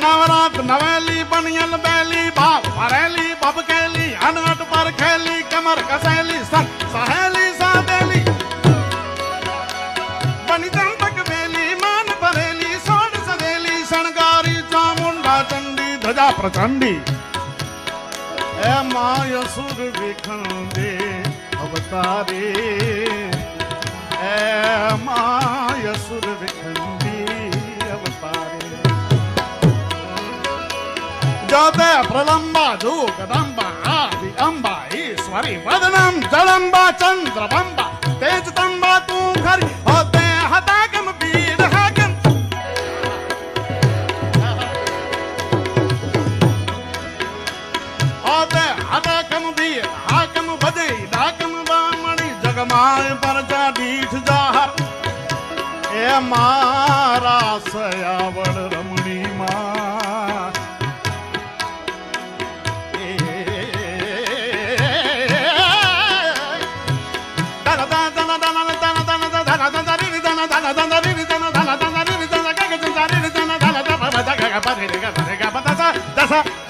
नवरात नवेली बनियल बैली भाव भरेली बबकेली अनहट पर खेली कमर कसेली सहेली सादेली बनी तक बेली मान भरेली सोड सदेली शणगारी चामुंडा चंडी ध्वजा प्रचंडी ए माय सुर विखंडे अवतारे ए माय सुर विखंडी अवतारे ज्योते प्रलंबा जूगदंबा आदि अंबा ईश्वरी वदनम जलंबा चंद्रबंबा तेज तंबा तू खरी होते हतागम वीर हागम होते हतागम वीर हागम बजे डाकम बामणी जगमाय पर जा दीठ जाहर ए मारा सयावड़ रमणी मा Dasa